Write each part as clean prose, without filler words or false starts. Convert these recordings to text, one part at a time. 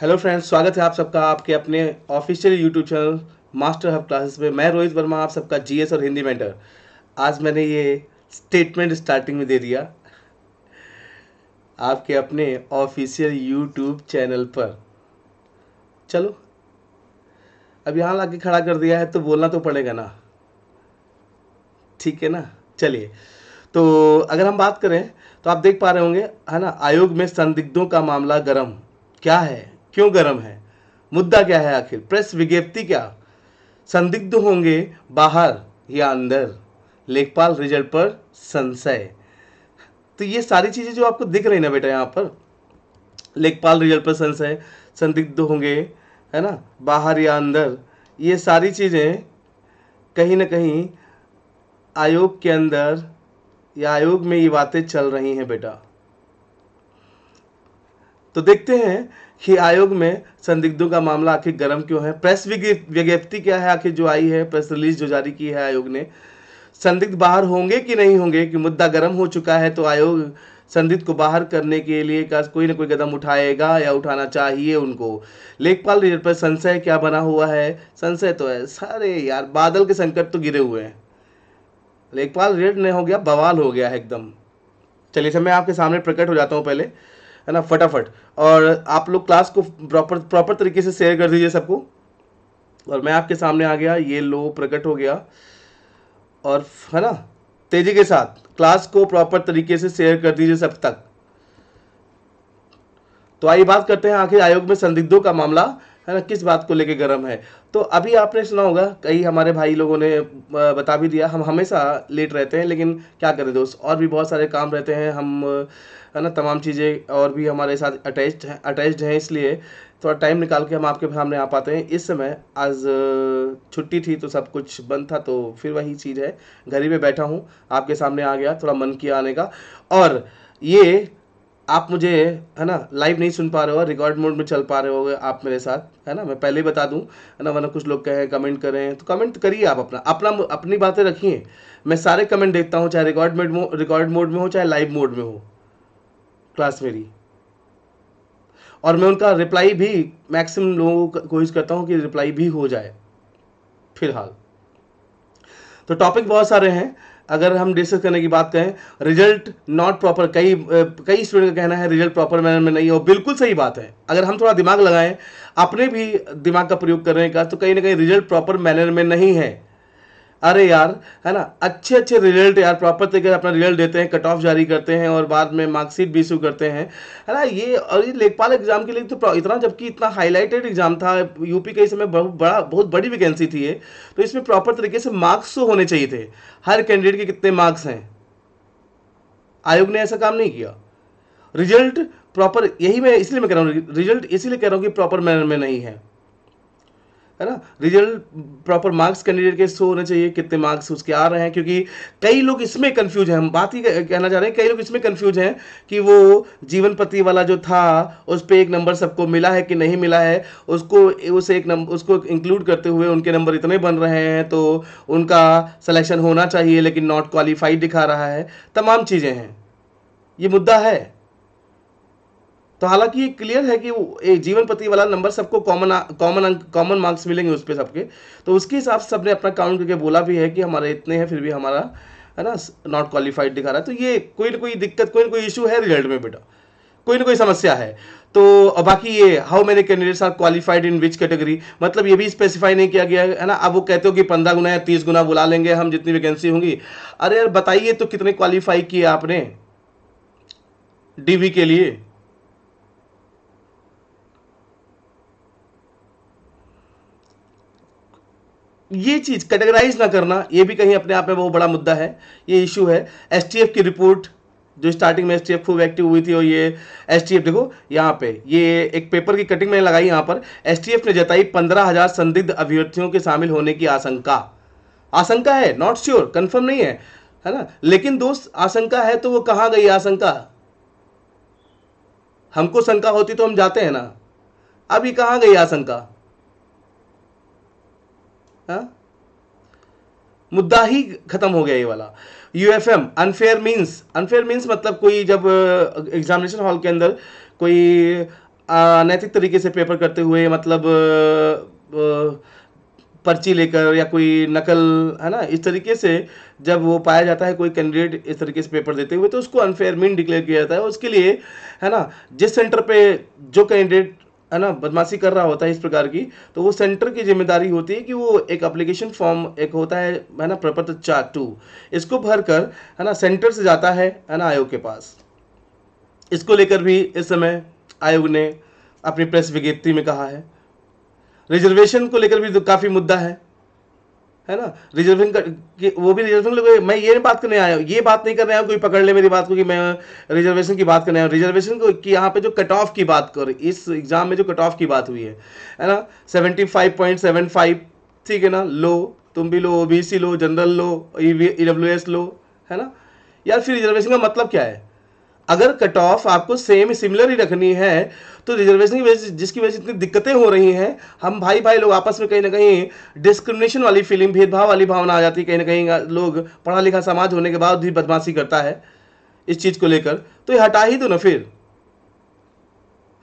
Hello friends, स्वागत है आप सबका आपके अपने official YouTube channel master hub classes में। मैं रोहित वर्मा, आप सबका जीएस और हिंदी मेंटर। आज मैंने ये स्टेटमेंट स्टार्टिंग में दे दिया आपके अपने ऑफिशियल यूट्यूब चैनल पर। चलो, अब यहाँ लाके खड़ा कर दिया है तो बोलना तो पड़ेगा ना, ठीक है ना। चलिए, तो अगर हम बात करें तो आप देख पा रहे होंगे, है ना, आयोग में संदिग्धों का मामला गर्म। क्या है, क्यों गर्म है, मुद्दा क्या है, आखिर प्रेस विज्ञप्ति क्या, संदिग्ध होंगे बाहर या अंदर, लेखपाल रिजल्ट पर संशय। तो ये सारी चीजें जो आपको दिख रही ना बेटा, यहाँ पर लेखपाल रिजल्ट पर संशय, संदिग्ध होंगे, है ना, बाहर या अंदर, ये सारी चीजें कहीं ना कहीं आयोग के अंदर या आयोग में ये बातें चल रही हैं बेटा। तो देखते हैं कि आयोग में संदिग्धों का मामला आखिर गर्म क्यों है। प्रेस विज्ञप्ति क्या है आखिर जो आई है, प्रेस रिलीज जो जारी की है आयोग ने, संदिग्ध बाहर होंगे कि नहीं होंगे, कि मुद्दा गर्म हो चुका है तो आयोग संदिग्ध को बाहर करने के लिए का कोई ना कोई कदम उठाएगा या उठाना चाहिए उनको। लेखपाल रिजल्ट पर संशय क्या बना हुआ है, संशय तो है सारे यार, बादल के संकट तो गिरे हुए हैं। लेखपाल रिजल्ट ने हो गया बवाल, हो गया है एकदम। चलिए सर, मैं आपके सामने प्रकट हो जाता हूँ पहले, है ना, फटाफट। और आप लोग क्लास को प्रॉपर प्रॉपर तरीके से शेयर कर दीजिए सबको। और मैं आपके सामने आ गया, ये लो प्रकट हो गया। और है ना, तेजी के साथ क्लास को प्रॉपर तरीके से शेयर कर दीजिए सब तक। तो आइए बात करते हैं आखिर आयोग में संदिग्धों का मामला, है ना, किस बात को लेके गर्म है। तो अभी आपने सुना होगा, कई हमारे भाई लोगों ने बता भी दिया, हम हमेशा लेट रहते हैं, लेकिन क्या करें दोस्त, और भी बहुत सारे काम रहते हैं, हम है ना, तमाम चीज़ें और भी हमारे साथ अटैच्ड हैं, इसलिए थोड़ा टाइम निकाल के हम आपके सामने आ पाते हैं। इस समय आज छुट्टी थी तो सब कुछ बंद था, तो फिर वही चीज़ है, घर ही में बैठा हूँ, आपके सामने आ गया, थोड़ा मन किया आने का। और ये आप मुझे, है ना, लाइव नहीं सुन पा रहे हो, रिकॉर्ड मोड में चल पा रहे हो आप मेरे साथ, है ना, मैं पहले ही बता दूं, है ना, वरना कुछ लोग कहें कमेंट करें, तो कमेंट करिए आप, अपना अपना अपनी बातें रखिए। मैं सारे कमेंट देखता हूँ, चाहे रिकॉर्ड मोड में हो, चाहे लाइव मोड में हो क्लास मेरी। और मैं उनका रिप्लाई भी मैक्सिमम लोगों को कोशिश करता हूँ कि रिप्लाई भी हो जाए फिलहाल। तो टॉपिक बहुत सारे हैं, अगर हम डिस्कस करने की बात करें, रिजल्ट नॉट प्रॉपर, कई स्टूडेंट का कहना है रिजल्ट प्रॉपर मैनर में नहीं है, और बिल्कुल सही बात है। अगर हम थोड़ा दिमाग लगाएं, अपने भी दिमाग का प्रयोग करने का, तो कहीं ना कहीं रिजल्ट प्रॉपर मैनर में नहीं है। अरे यार, है ना, अच्छे अच्छे रिजल्ट यार प्रॉपर तरीके से अपना रिजल्ट देते हैं, कट ऑफ जारी करते हैं और बाद में मार्कशीट भी इशू करते हैं, है ना। ये और ये लेखपाल एग्जाम के लिए तो इतना, जबकि इतना हाईलाइटेड एग्जाम था, यूपी के इस समय बहुत बड़ी वैकेंसी थी ये, तो इसमें प्रॉपर तरीके से मार्क्स तो होने चाहिए थे, हर कैंडिडेट के कितने मार्क्स हैं। आयोग ने ऐसा काम नहीं किया। रिजल्ट प्रॉपर, यही मैं इसलिए मैं कह रहा हूँ, रिजल्ट इसीलिए कह रहा हूँ कि प्रॉपर मैनर में नहीं है ना। रिजल्ट प्रॉपर मार्क्स कैंडिडेट के शो होने चाहिए, कितने मार्क्स उसके आ रहे हैं, क्योंकि कई लोग इसमें कंफ्यूज हैं, हम बात ही कहना चाह रहे हैं, कई लोग इसमें कंफ्यूज हैं कि वो जीवन पति वाला जो था उस पर एक नंबर सबको मिला है कि नहीं मिला है, उसको उस एक नंबर उसको इंक्लूड करते हुए उनके नंबर इतने बन रहे हैं तो उनका सिलेक्शन होना चाहिए, लेकिन नॉट क्वालिफाइड दिखा रहा है, तमाम चीज़ें हैं, ये मुद्दा है। तो हालांकि ये क्लियर है कि वो एक जीवन पति वाला नंबर सबको कॉमन मार्क्स मिलेंगे उस पर सबके, तो उसके हिसाब से सबने अपना काउंट करके बोला भी है कि हमारे इतने हैं, फिर भी हमारा, है ना, नॉट क्वालिफाइड दिखा रहा है। तो ये कोई ना कोई दिक्कत, कोई ना कोई इशू है रिजल्ट में बेटा, कोई ना कोई समस्या है। तो और बाकी ये how many candidates are qualified in which category, मतलब ये भी स्पेसिफाई नहीं किया गया है ना। अब वो कहते हो कि 15 गुना या 30 गुना बुला लेंगे हम जितनी वैकेंसी होंगी। अरे यार बताइए तो कितने क्वालिफाई किए आपने डीवी के लिए। ये चीज कैटेगराइज ना करना, ये भी कहीं अपने आप में बहुत बड़ा मुद्दा है, ये इशू है। एसटीएफ की रिपोर्ट, जो स्टार्टिंग में एसटीएफ खूब एक्टिव हुई थी, और ये एसटीएफ देखो यहाँ पे, ये एक पेपर की कटिंग मैंने लगाई यहाँ पर, एसटीएफ ने जताई 15,000 संदिग्ध अभ्यर्थियों के शामिल होने की आशंका। आशंका है, नॉट श्योर, कंफर्म नहीं है ना। लेकिन दोस्त आशंका है तो वो कहाँ गई आशंका, हमको शंका होती तो हम जाते हैं ना, अब ये कहाँ गई आशंका, हाँ, मुद्दा ही खत्म हो गया ये वाला। यूएफएम अनफेयर मींस मतलब कोई जब एग्जामिनेशन हॉल के अंदर कोई अनैतिक तरीके से पेपर करते हुए, मतलब पर्ची लेकर या कोई नकल, है ना, इस तरीके से जब वो पाया जाता है कोई कैंडिडेट इस तरीके से पेपर देते हुए, तो उसको अनफेयर मीन डिक्लेयर किया जाता है। उसके लिए, है ना, जिस सेंटर पे जो कैंडिडेट, है ना, बदमाशी कर रहा होता है इस प्रकार की, तो वो सेंटर की जिम्मेदारी होती है कि वो एक एप्लीकेशन फॉर्म एक होता है ना, प्रपत्र 4-2, इसको भरकर, है ना, सेंटर से जाता है ना, आयोग के पास। इसको लेकर भी इस समय आयोग ने अपनी प्रेस विज्ञप्ति में कहा है। रिजर्वेशन को लेकर भी तो काफी मुद्दा है ना, रिजर्वेशन का वो भी रिजर्वेशन लेकर, मैं ये बात करने आया हूँ, ये बात नहीं कर रहा हूँ कोई पकड़ ले मेरी बात को कि मैं रिजर्वेशन की बात करने आया हूँ। रिजर्वेशन को कि यहाँ पे जो कट ऑफ की बात कर, इस एग्जाम में जो कट ऑफ की बात हुई है ना, 75.75, ठीक है ना, लो, तुम भी लो, ओबीसी लो, जनरल लो, ईडब्ल्यूएस लो, है ना। यार फिर रिजर्वेशन का मतलब क्या है? अगर कट ऑफ आपको सेम सिमिलर ही रखनी है, तो रिजर्वेशन की वजह से, जिसकी वजह से इतनी दिक्कतें हो रही हैं, हम भाई भाई लोग आपस में कहीं ना कहीं डिस्क्रिमिनेशन वाली फीलिंग, भेदभाव वाली भावना आ जाती है, कहीं ना कहीं लोग पढ़ा लिखा समाज होने के बाद भी बदमाशी करता है इस चीज को लेकर, तो ये हटा ही दो ना फिर,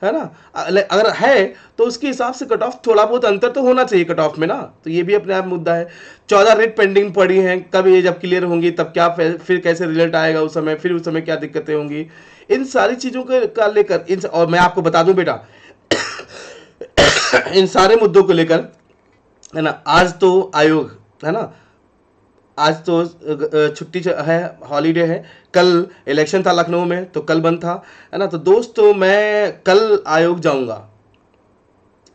है ना। अगर है तो उसके हिसाब से कट ऑफ, थोड़ा बहुत अंतर तो होना चाहिए कट ऑफ में ना, तो ये भी अपने आप मुद्दा है। 14 रेट पेंडिंग पड़ी हैं, कब ये जब क्लियर होंगी तब क्या, फिर कैसे रिजल्ट आएगा उस समय, फिर उस समय क्या दिक्कतें होंगी, इन सारी चीजों का लेकर इन, और मैं आपको बता दूं बेटा इन सारे मुद्दों को लेकर, है ना, आज तो आयोग, है ना, आज तो छुट्टी है, हॉलीडे है, कल इलेक्शन था लखनऊ में तो कल बंद था, है ना। तो दोस्तों मैं कल आयोग जाऊंगा,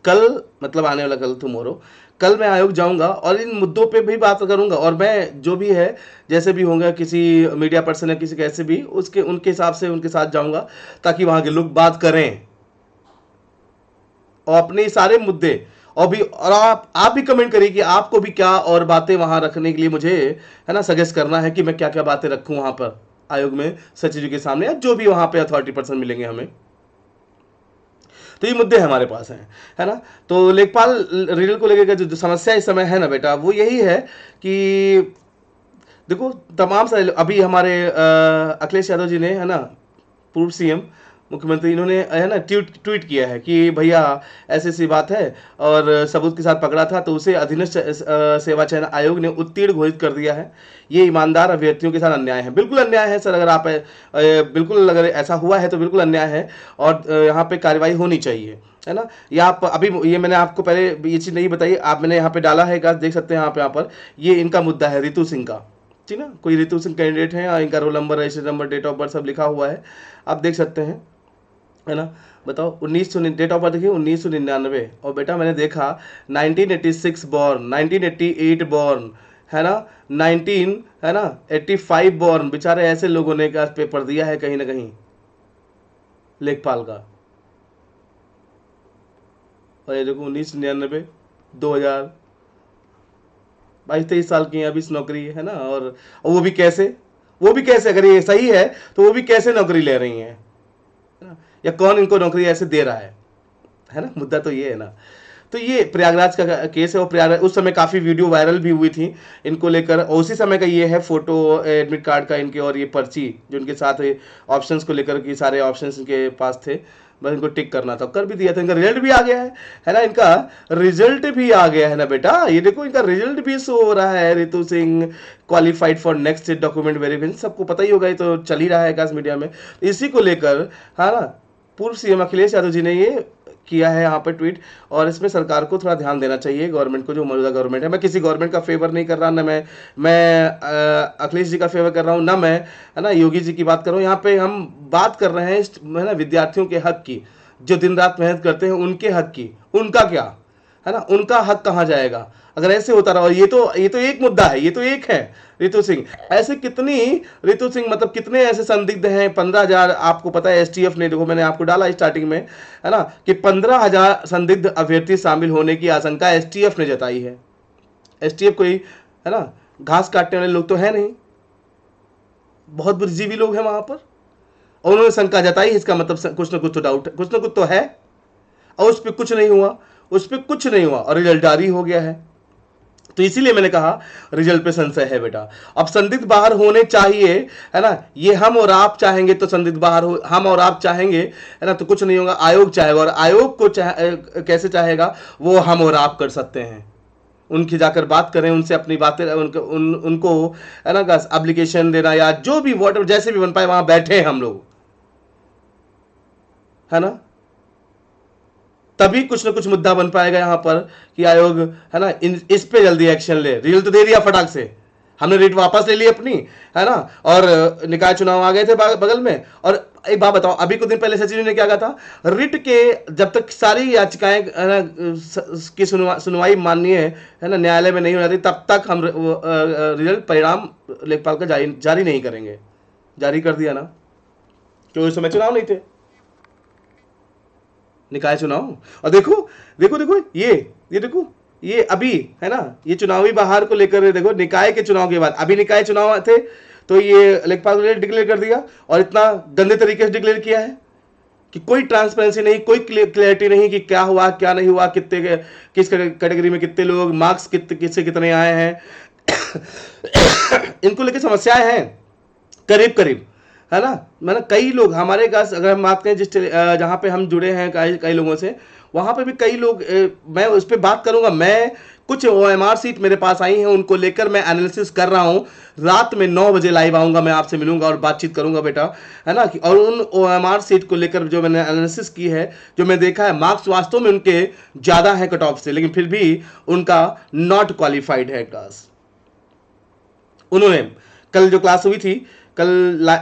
कल मतलब आने वाला कल, टुमारो, कल मैं आयोग जाऊंगा और इन मुद्दों पे भी बात करूंगा, और मैं जो भी है जैसे भी होगा, किसी मीडिया पर्सन या किसी कैसे भी, उसके उनके हिसाब से उनके साथ जाऊंगा, ताकि वहां के लोग बात करें और अपने सारे मुद्दे, और भी, और आप भी कमेंट करिए कि आपको भी क्या और बातें वहां रखने के लिए मुझे, है ना, सजेस्ट करना है कि मैं क्या क्या बातें रखूं वहां पर आयोग में सचिव जी के सामने, या जो भी वहां पे अथॉरिटी पर्सन मिलेंगे हमें। तो ये मुद्दे हमारे पास हैं, है ना। तो लेखपाल रिजल्ट को लेकर जो समस्या इस समय है ना बेटा, वो यही है कि देखो, तमाम सारे अभी हमारे अखिलेश यादव जी ने, है ना, पूर्व सीएम मुख्यमंत्री, इन्होंने, है ना, ट्वीट किया है कि भैया ऐसी ऐसी बात है, और सबूत के साथ पकड़ा था, तो उसे अधीनस्थ सेवा चयन आयोग ने उत्तीर्ण घोषित कर दिया है। ये ईमानदार अभ्यर्थियों के साथ अन्याय है, बिल्कुल अन्याय है सर। अगर आप बिल्कुल, अगर ऐसा हुआ है तो बिल्कुल अन्याय है, और यहाँ पे कार्रवाई होनी चाहिए, है ना। ये आप अभी, ये मैंने आपको पहले ये चीज़ नहीं बताई, आप मैंने यहाँ पे डाला है, देख सकते हैं यहाँ पर, ये इनका मुद्दा है रितु सिंह का, ठीक ना, कोई रितु सिंह कैंडिडेट है, इनका roll number, registration number, date of birth सब लिखा हुआ है, आप देख सकते हैं, है ना। बताओ, 1900, डेट ऑफ बर्थ देखिए 1999, और बेटा मैंने देखा 1986 बॉर्न, 1988 बॉर्न, है ना, 19, है ना, 85 बॉर्न, बेचारे ऐसे लोगों ने का पेपर दिया है कहीं ना कहीं लेखपाल का। और ये देखो 1999, 2000, 22-23 साल की अभी इस नौकरी है ना, और वो भी कैसे, वो भी कैसे, अगर ये सही है तो वो भी कैसे नौकरी ले रही हैं, है ना, या कौन इनको नौकरी ऐसे दे रहा है ना, मुद्दा तो ये है ना। तो ये प्रयागराज का केस है, और प्रयागराज उस समय काफ़ी वीडियो वायरल भी हुई थी इनको लेकर, और उसी समय का ये है फोटो एडमिट कार्ड का इनके, और ये पर्ची जो इनके साथ ऑप्शंस को लेकर कि सारे ऑप्शंस इनके पास थे, बस इनको टिक करना था, कर भी दिया था। इनका रिजल्ट भी आ गया है ना, इनका रिजल्ट भी आ गया है ना बेटा, ये देखो इनका रिजल्ट भी शो हो रहा है, Ritu Singh qualified for next document verification, सबको पता ही होगा, ये तो चल ही रहा है काश मीडिया में। इसी को लेकर, है ना, पूर्व सीएम अखिलेश यादव जी ने ये किया है यहाँ पर ट्वीट, और इसमें सरकार को थोड़ा ध्यान देना चाहिए, गवर्नमेंट को, जो मौजूदा गवर्नमेंट है। मैं किसी गवर्नमेंट का फेवर नहीं कर रहा, ना मैं अखिलेश जी का फेवर कर रहा हूँ, ना मैं, है ना, योगी जी की बात कर रहा हूँ। यहाँ पे हम बात कर रहे हैं, है ना, विद्यार्थियों के हक की, जो दिन रात मेहनत करते हैं उनके हक की। उनका क्या, है ना, उनका हक कहाँ जाएगा अगर ऐसे होता रहा? ये तो एक मुद्दा है, ये तो एक है रितु सिंह। ऐसे कितनी रितु सिंह, मतलब कितने ऐसे संदिग्ध हैं? 15,000, आपको पता है एसटीएफ ने, देखो मैंने आपको डाला स्टार्टिंग में, है ना, कि 15,000 संदिग्ध अभ्यर्थी शामिल होने की आशंका एसटीएफ ने जताई है। एसटीएफ कोई, है ना, घास काटने वाले लोग तो है नहीं, बहुत बुद्धिजीवी लोग हैं वहां पर, और उन्होंने शंका जताई, इसका मतलब कुछ ना कुछ तो डाउट, कुछ ना कुछ तो है, और उस पर कुछ नहीं हुआ, उस पर कुछ नहीं हुआ, और रिजल्ट जारी हो गया है। तो इसीलिए मैंने कहा रिजल्ट पे संशय है बेटा। अब संदिग्ध बाहर होने चाहिए, है ना, ये हम और आप चाहेंगे तो संदिग्ध बाहर हो, हम और आप चाहेंगे, है ना, तो कुछ नहीं होगा, आयोग चाहेगा, और आयोग को कैसे चाहेगा, वो हम और आप कर सकते हैं। उनकी जाकर बात करें, उनसे अपनी बातें, उनको है ना एप्लीकेशन देना, या जो भी वॉट जैसे भी बन पाए वहां बैठे हैं हम लोग, है ना, तभी कुछ ना कुछ मुद्दा बन पाएगा यहाँ पर कि आयोग, है ना, इस पे जल्दी एक्शन ले। रिजल्ट तो दे दिया फटाक से, हमने रेट वापस ले ली अपनी, है ना, और निकाय चुनाव आ गए थे बगल में। और एक बात बताओ, अभी कुछ दिन पहले सचिव ने क्या कहा था, रिट के जब तक सारी याचिकाएं, है ना, की सुनवाई माननीय, है ना, न्यायालय में नहीं हो जाती, तब तक हम रिजल्ट परिणाम लेखपाल का जारी नहीं करेंगे। जारी कर दिया ना, क्योंकि उस समय चुनाव नहीं थे, निकाय चुनाव। और देखो देखो देखो ये देखो, ये अभी, है ना, ये चुनावी बाहर को लेकर देखो, निकाय के चुनाव के बाद अभी निकाय चुनाव थे, तो ये लेखपाल ने डिक्लेयर कर दिया, और इतना गंदे तरीके से डिक्लेयर किया है कि कोई ट्रांसपेरेंसी नहीं, कोई क्लियरिटी नहीं कि क्या हुआ क्या नहीं हुआ, कितने किस कैटेगरी में कितने लोग, मार्क्स किससे कितने आए हैं। इनको लेकर समस्याएं हैं करीब करीब, है ना। मैंने कई लोग हमारे पास, अगर हम बात करें जिस जहाँ पे हम जुड़े हैं कई लोगों से, वहाँ पे भी कई लोग, मैं उस पर बात करूँगा। मैं कुछ OMR सीट मेरे पास आई हैं, उनको लेकर मैं एनालिसिस कर रहा हूँ। रात में 9 बजे लाइव आऊँगा, मैं आपसे मिलूंगा और बातचीत करूँगा बेटा, है ना। और उन OMR सीट को लेकर जो मैंने एनालिसिस की है, जो मैं देखा है, मार्क्स वास्तव में उनके ज़्यादा है कट ऑफ से, लेकिन फिर भी उनका नॉट क्वालिफाइड है क्लास। उन्होंने कल जो क्लास हुई थी, कल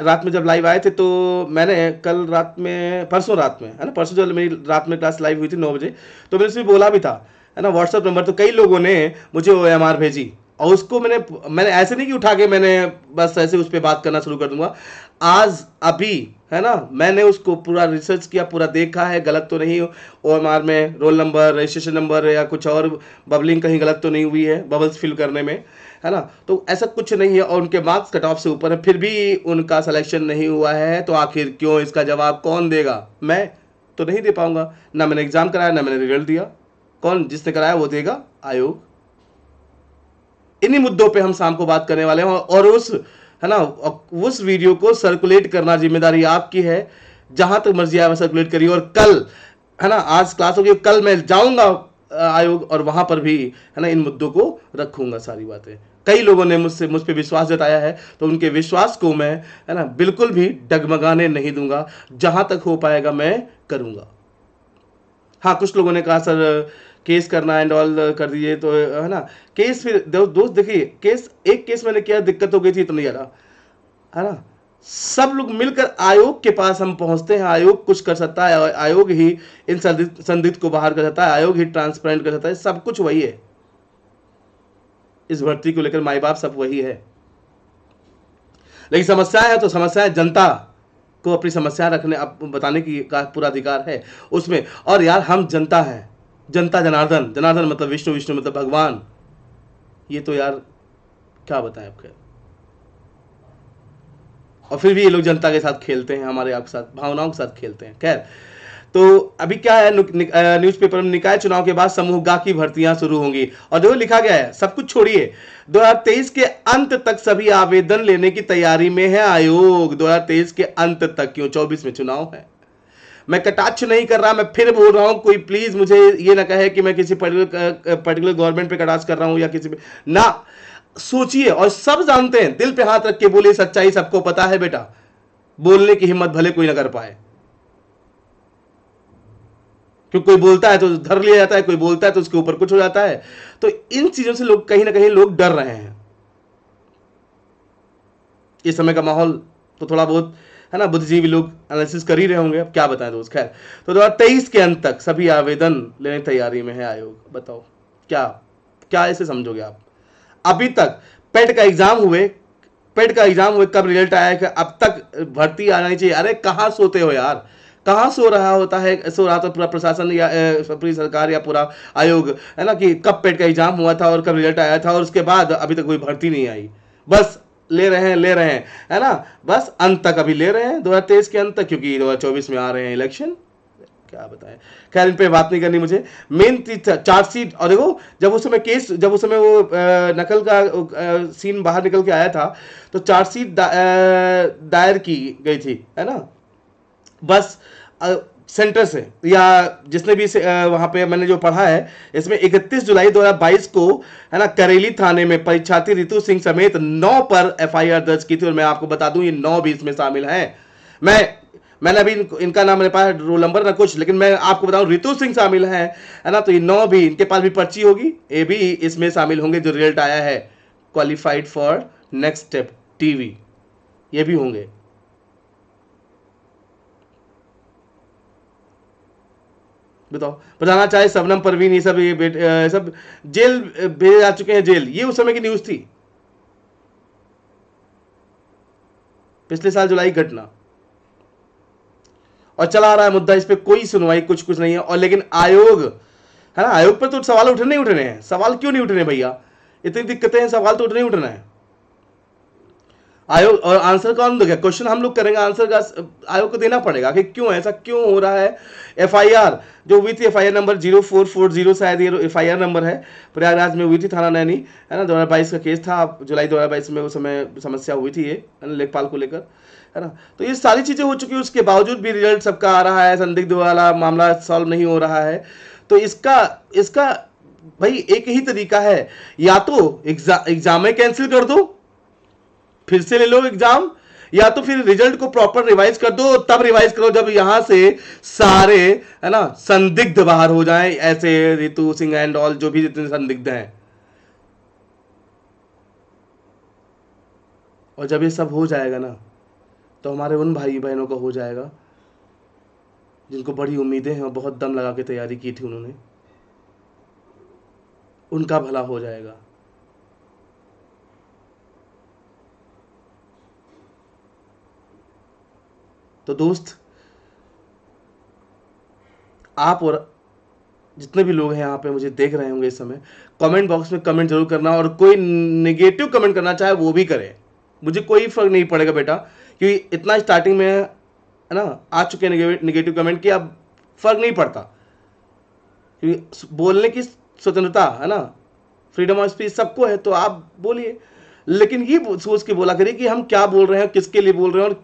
रात में जब लाइव आए थे, तो मैंने कल रात में, परसों रात में, है ना, परसों जब मेरी रात में क्लास लाइव हुई थी 9 बजे, तो मैंने उसमें बोला भी था, है ना, व्हाट्सएप नंबर, तो कई लोगों ने मुझे OMR भेजी, और उसको मैंने ऐसे नहीं कि उठा के मैंने बस ऐसे उस पर बात करना शुरू कर दूंगा। आज अभी, है ना, मैंने उसको पूरा रिसर्च किया, पूरा देखा है, गलत तो नहीं OMR में रोल नंबर, रजिस्ट्रेशन नंबर या कुछ और बबलिंग कहीं गलत तो नहीं हुई है, बबल्स फिल करने में, है ना, तो ऐसा कुछ नहीं है, और उनके मार्क्स कट ऑफ से ऊपर है, फिर भी उनका सिलेक्शन नहीं हुआ है। तो आखिर क्यों, इसका जवाब कौन देगा? मैं तो नहीं दे पाऊंगा, ना मैंने एग्जाम कराया, ना मैंने रिजल्ट दिया। कौन, जिसने कराया वो देगा, आयोग। इन्हीं मुद्दों पे हम शाम को बात करने वाले हैं, और उस, है ना, उस वीडियो को सर्कुलेट करना जिम्मेदारी आपकी है। जहां तक मर्जी आए सर्कुलेट करिए, और कल, है ना, आज क्लास होगी, कल मैं जाऊंगा आयोग, और वहां पर भी, है ना, इन मुद्दों को रखूंगा सारी बातें। कई लोगों ने मुझ पे विश्वास जताया है, तो उनके विश्वास को मैं, है ना, बिल्कुल भी डगमगाने नहीं दूंगा। जहां तक हो पाएगा मैं करूंगा। हाँ, कुछ लोगों ने कहा सर केस करना एंड ऑल कर दिए, तो है ना, केस फिर दोस्त देखिए, केस, एक केस मैंने किया, दिक्कत हो गई थी इतनी ज़्यादा, है ना, सब लोग मिलकर आयोग के पास हम पहुंचते हैं। आयोग कुछ कर सकता है, आयोग ही इन संदिग्ध को बाहर कर सकता है, आयोग ही ट्रांसपेरेंट कर सकता है, सब कुछ वही है। इस भर्ती को लेकर माई बाप सब वही है, लेकिन समस्या है तो समस्या है, जनता को अपनी समस्या रखने, बताने की का पूरा अधिकार है उसमें। और यार हम जनता हैं, जनता जनार्दन, जनार्दन मतलब विष्णु, विष्णु मतलब भगवान। ये तो यार क्या बताएं आपके, और फिर भी ये लोग जनता के साथ खेलते हैं, हमारे आपके साथ भावनाओं के साथ खेलते हैं। खैर, तो अभी क्या है, न्यूज़पेपर में निकाय चुनाव के बाद समूह गा की भर्तियां शुरू होंगी, और जो लिखा गया है, सब कुछ छोड़िए, 2023 के अंत तक सभी आवेदन लेने की तैयारी में है आयोग। 2023 के अंत तक, क्यों, 24 में चुनाव है। मैं कटाक्ष नहीं कर रहा, मैं फिर बोल रहा हूं, कोई प्लीज मुझे ये ना कहे कि मैं किसी पर्टिकुलर गवर्नमेंट पे कटाक्ष कर रहा हूं, या किसी पे ना। सोचिए, और सब जानते हैं, दिल पे हाथ रख के बोले, सच्चाई सबको पता है बेटा। बोलने की हिम्मत भले कोई ना कर पाए, क्योंकि कोई बोलता है तो धर लिया जाता है, कोई बोलता है तो उसके ऊपर कुछ हो जाता है। तो इन चीजों से लोग कहीं ना कहीं लोग डर रहे हैं। इस समय का माहौल तो थोड़ा बहुत, है ना, बुद्धिजीवी लोग एनालिसिस कर ही रहे होंगे, अब क्या बताएं दोस्त। खैर, तो 2023 के अंत तक सभी आवेदन लेने तैयारी में है आयोग। बताओ क्या क्या ऐसे समझोगे आप? अभी तक पेट का एग्जाम हुए, कब रिजल्ट आया कि अब तक भर्ती आनी चाहिए। अरे कहाँ सोते हो यार, कहाँ सो रहा था पूरा प्रशासन या पूरी सरकार या पूरा आयोग, है ना, कि कब पेट का एग्जाम हुआ था और कब रिजल्ट आया था, और उसके बाद अभी तक कोई भर्ती नहीं आई। बस ले रहे हैं, है ना, बस अंत तक अभी ले रहे हैं, 2023 के अंत तक, क्योंकि 2024 में आ रहे हैं इलेक्शन। क्या बताएं, खैर इन पे बात नहीं करनी मुझे। मेन चार्जशीट, और देखो जब उस समय केस, जब उस समय वो नकल का सीन बाहर निकल के आया था, तो चार्जशीट दायर की गई थी, है ना, बस सेंटर से, या जिसने भी वहां पे मैंने जो पढ़ा है, इसमें 31 जुलाई 2022 को, है ना, करेली थाने में परीक्षार्थी रितु सिंह समेत 9 पर एफआईआर दर्ज की थी। और मैं आपको बता दूं, ये 9 भी इसमें शामिल हैं। मैंने अभी इनका नाम मेरे पास रोल नंबर ना कुछ, लेकिन मैं आपको बताऊं रितु सिंह शामिल है ना, तो ये 9 भी, इनके पास भी पर्ची होगी, ये भी इसमें शामिल होंगे जो रिजल्ट आया है qualified for next step TV, ये भी होंगे। बताओ, बताना चाहे शबनम परवीन, ये सब, सब जेल भेजे जा चुके हैं जेल, ये उस समय की न्यूज थी, पिछले साल जुलाई घटना, और चला आ रहा है मुद्दा, इस पे कोई सुनवाई कुछ कुछ नहीं है। और लेकिन आयोग, है ना, आयोग पर तो सवाल उठने ही उठने हैं। सवाल क्यों नहीं उठने भैया, इतनी दिक्कतें हैं, सवाल तो उठने ही उठना है। आयोग, और आंसर कौन देगा, क्वेश्चन हम लोग करेंगे, आंसर का आयोग को देना पड़ेगा कि क्यों ऐसा क्यों हो रहा है। एफआईआर जो हुई थी, एफआईआर नंबर 0440 शायद ये एफआईआर नंबर है, प्रयागराज में हुई थी, थाना नैनी, है ना, 2022 का केस था, जुलाई 2022 में उस समय समस्या हुई थी ये, लेखपाल को लेकर, है ना। तो ये सारी चीजें हो चुकी है, उसके बावजूद भी रिजल्ट सबका आ रहा है, संदिग्ध वाला मामला सॉल्व नहीं हो रहा है। तो इसका इसका भाई एक ही तरीका है, या तो एग्जाम में कैंसिल कर दो, फिर से ले लो एग्जाम, या तो फिर रिजल्ट को प्रॉपर रिवाइज कर दो, तब रिवाइज करो जब यहां से सारे, है ना, संदिग्ध बाहर हो जाएं, ऐसे रितु सिंह एंड ऑल जो भी जितने संदिग्ध हैं। और जब ये सब हो जाएगा ना, तो हमारे उन भाई बहनों का हो जाएगा जिनको बड़ी उम्मीदें हैं और बहुत दम लगा के तैयारी की थी उन्होंने, उनका भला हो जाएगा। तो दोस्त, आप और जितने भी लोग हैं यहाँ पे मुझे देख रहे होंगे इस समय, कमेंट बॉक्स में कमेंट जरूर करना, और कोई नेगेटिव कमेंट करना चाहे वो भी करे, मुझे कोई फर्क नहीं पड़ेगा बेटा, क्योंकि इतना स्टार्टिंग में, है ना, आ चुके नेगेटिव कमेंट कि अब फर्क नहीं पड़ता, क्योंकि बोलने की स्वतंत्रता, है ना, फ्रीडम ऑफ स्पीच सबको है, तो आप बोलिए, लेकिन ये सोच के बोला करिए कि हम क्या बोल रहे हैं, किसके लिए बोल रहे हैं, और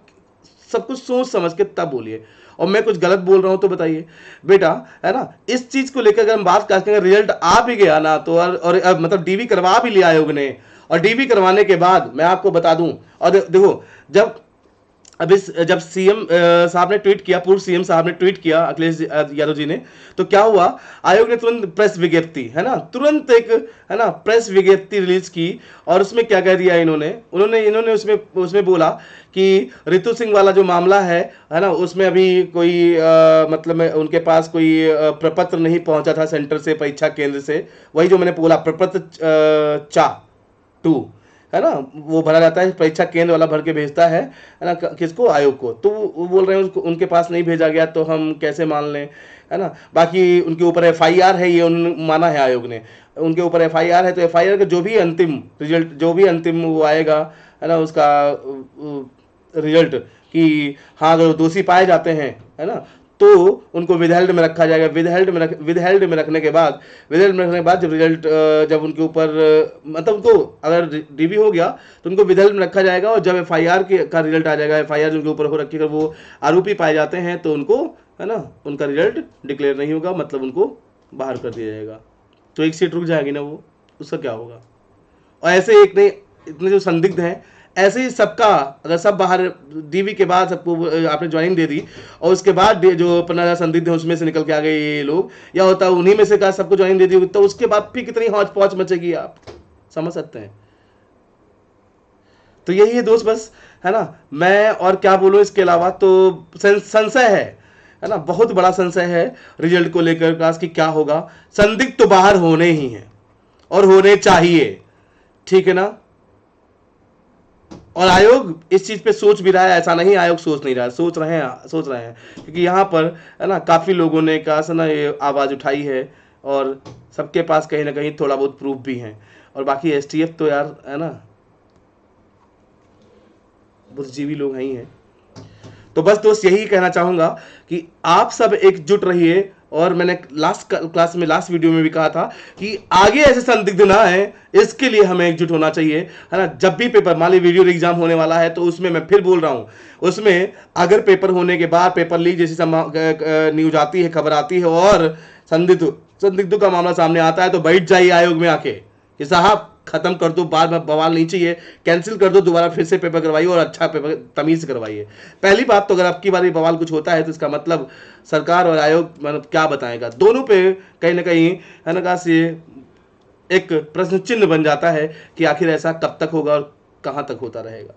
सब कुछ सोच समझ के तब बोलिए। और मैं कुछ गलत बोल रहा हूं तो बताइए बेटा, है ना। इस चीज को लेकर अगर हम बात करते हैं, रिजल्ट आ भी गया ना, तो और मतलब डीवी करवा भी लिया आयोग ने, और डीवी करवाने के बाद मैं आपको बता दूं, और देखो, जब अब इस जब सीएम साहब ने ट्वीट किया, पूर्व सीएम साहब ने ट्वीट किया, अखिलेश यादव जी ने, तो क्या हुआ, आयोग ने तुरंत प्रेस विज्ञप्ति, है ना, तुरंत एक, है ना, प्रेस विज्ञप्ति रिलीज की, और उसमें क्या कह दिया इन्होंने उसमें बोला कि रितु सिंह वाला जो मामला है ना, उसमें अभी कोई मतलब उनके पास कोई प्रपत्र नहीं पहुंचा था सेंटर से, परीक्षा केंद्र से, वही जो मैंने बोला प्रपत्र 2, है ना, वो भरा जाता है, परीक्षा केंद्र वाला भर के भेजता है ना, किसको, आयोग को। तो वो बोल रहे हैं उसको उनके पास नहीं भेजा गया, तो हम कैसे मान लें, है ना। बाकी उनके ऊपर एफआईआर है, ये माना है आयोग ने, उनके ऊपर एफआईआर है, तो एफआईआर का जो भी अंतिम रिजल्ट, जो भी अंतिम वो आएगा, है ना, उसका रिजल्ट, कि हाँ अगर दोषी पाए जाते हैं, है ना, तो उनको विदहेल्ड में रखा जाएगा। विदहेल्ड में रखने के बाद, जब रिजल्ट, जब उनके ऊपर मतलब उनको अगर डीबी हो गया तो उनको विदहेल्ड में रखा जाएगा, और जब एफआईआर का रिजल्ट आ जाएगा, एफआईआर जिनके ऊपर हो रखी, अगर वो आरोपी पाए जाते हैं तो उनको, है ना, उनका रिजल्ट डिक्लेयर नहीं होगा, मतलब उनको बाहर कर दिया जाएगा। तो एक सीट रुक जाएगी ना, वो उसका क्या होगा। और ऐसे एक नहीं, इतने जो संदिग्ध हैं, ऐसे ही सबका, अगर सब बाहर डीवी के बाद सबको आपने ज्वाइनिंग दे दी, और उसके बाद जो 15,000 संदिग्ध हैं उसमें से निकल के आ गए ये लोग, या होता उन्हीं में से कहा सबको ज्वाइनिंग दे दी, तो उसके बाद फिर कितनी हौच पौच मचेगी, आप समझ सकते हैं। तो यही है दोस्त, बस, है ना, मैं और क्या बोलूं इसके अलावा। तो संशय है ना, बहुत बड़ा संशय है रिजल्ट को लेकर, क्लास की क्या होगा। संदिग्ध तो बाहर होने ही हैं, और होने चाहिए, ठीक है ना। और आयोग इस चीज पे सोच भी रहा है, ऐसा नहीं आयोग सोच नहीं रहा है, सोच रहे हैं, क्योंकि यहाँ पर, है ना, काफी लोगों ने कहा ना ये आवाज उठाई है, और सबके पास कहीं ना कहीं थोड़ा बहुत प्रूफ भी है। और बाकी एसटीएफ तो यार, है ना, बुद्धिजीवी लोग ही हैं। तो बस दोस्त यही कहना चाहूंगा कि आप सब एकजुट रहिए, और मैंने लास्ट वीडियो में भी कहा था कि आगे ऐसे संदिग्ध ना है, इसके लिए हमें एकजुट होना चाहिए, है ना। जब भी पेपर, मान ली वीडियो एग्जाम होने वाला है, तो उसमें मैं फिर बोल रहा हूं, उसमें अगर पेपर होने के बाद पेपर लीक जैसी न्यूज आती है, खबर आती है, और संदिग्धों का मामला सामने आता है, तो बैठ जाइए आयोग में आके कि साहब खत्म कर दो, बाद में बवाल नहीं चाहिए, कैंसिल कर दो, दोबारा फिर से पेपर करवाइए और अच्छा पेपर तमीज से करवाइए। पहली बात तो अगर आपकी बारी बवाल कुछ होता है तो इसका मतलब सरकार और आयोग मतलब क्या बताएगा, दोनों पे कहीं ना कहीं, है ना, से एक प्रश्न चिन्ह बन जाता है कि आखिर ऐसा कब तक होगा और कहां तक होता रहेगा।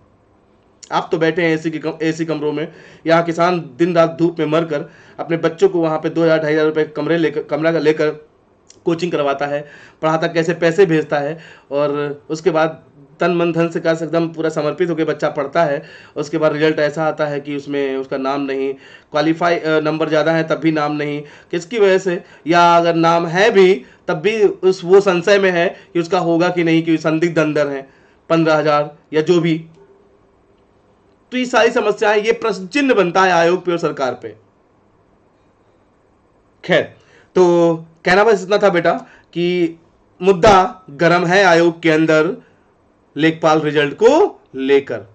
आप तो बैठे हैं एसी कमरों में, यहाँ किसान दिन रात धूप में मरकर अपने बच्चों को वहां पे 2,000-2,500 रुपए कमरा लेकर कोचिंग करवाता है, पढ़ाता, कैसे पैसे भेजता है, और उसके बाद तन मन धन से का एकदम पूरा समर्पित होकर बच्चा पढ़ता है। उसके बाद रिजल्ट ऐसा आता है कि उसमें उसका नाम नहीं, क्वालिफाई नंबर ज़्यादा है तब भी नाम नहीं, किसकी वजह से, या अगर नाम है भी तब भी वो संशय में है कि उसका होगा कि नहीं, कि संदिग्ध अंदर है 15,000 या जो भी। तो ये सारी समस्याएं, ये प्रश्न चिन्ह बनता है आयोग पे और सरकार पे। खैर, तो कहना बस इतना था बेटा कि मुद्दा गर्म है आयोग के अंदर लेखपाल रिजल्ट को लेकर,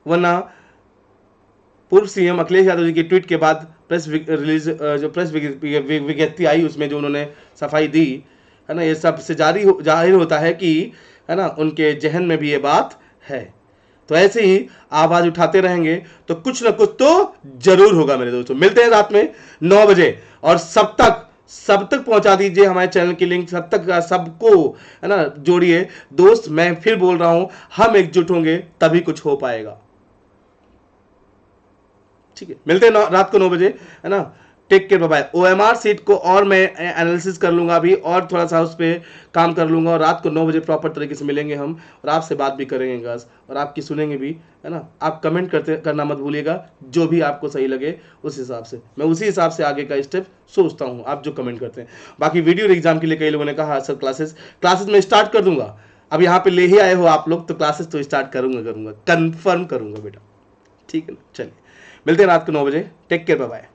वरना पूर्व सीएम अखिलेश यादव जी के ट्वीट के बाद प्रेस रिलीज, जो प्रेस विज्ञप्ति आई, उसमें जो उन्होंने सफाई दी, है ना, ये सबसे जाहिर होता है कि, है ना, उनके जहन में भी ये बात है। तो ऐसे ही आवाज उठाते रहेंगे तो कुछ ना कुछ तो जरूर होगा मेरे दोस्तों। मिलते हैं रात में 9 बजे, और सब तक पहुंचा दीजिए हमारे चैनल की लिंक, सब तक सबको, है ना, जोड़िए दोस्त। मैं फिर बोल रहा हूं, हम एकजुट होंगे तभी कुछ हो पाएगा। ठीक है, मिलते हैं रात को 9 बजे, है ना। Take care, bye. OMR sheet को और मैं एनालिसिस कर लूंगा अभी, और थोड़ा सा उस पर काम कर लूंगा, और रात को 9 बजे प्रॉपर तरीके से मिलेंगे हम, और आपसे बात भी करेंगे गाइस, और आपकी सुनेंगे भी, है ना। आप कमेंट करना मत भूलिएगा, जो भी आपको सही लगे उस हिसाब से, मैं उसी हिसाब से आगे का स्टेप सोचता हूँ, आप जो कमेंट करते हैं। बाकी वीडियो एग्जाम के लिए कई लोगों ने कहा सर क्लासेस में स्टार्ट कर दूंगा, अब यहाँ पे ले ही आए हो आप लोग, तो क्लासेस तो स्टार्ट करूंगा, कंफर्म करूंगा बेटा। ठीक है ना, चलिए मिलते हैं रात को 9 बजे। Take care, bye bye.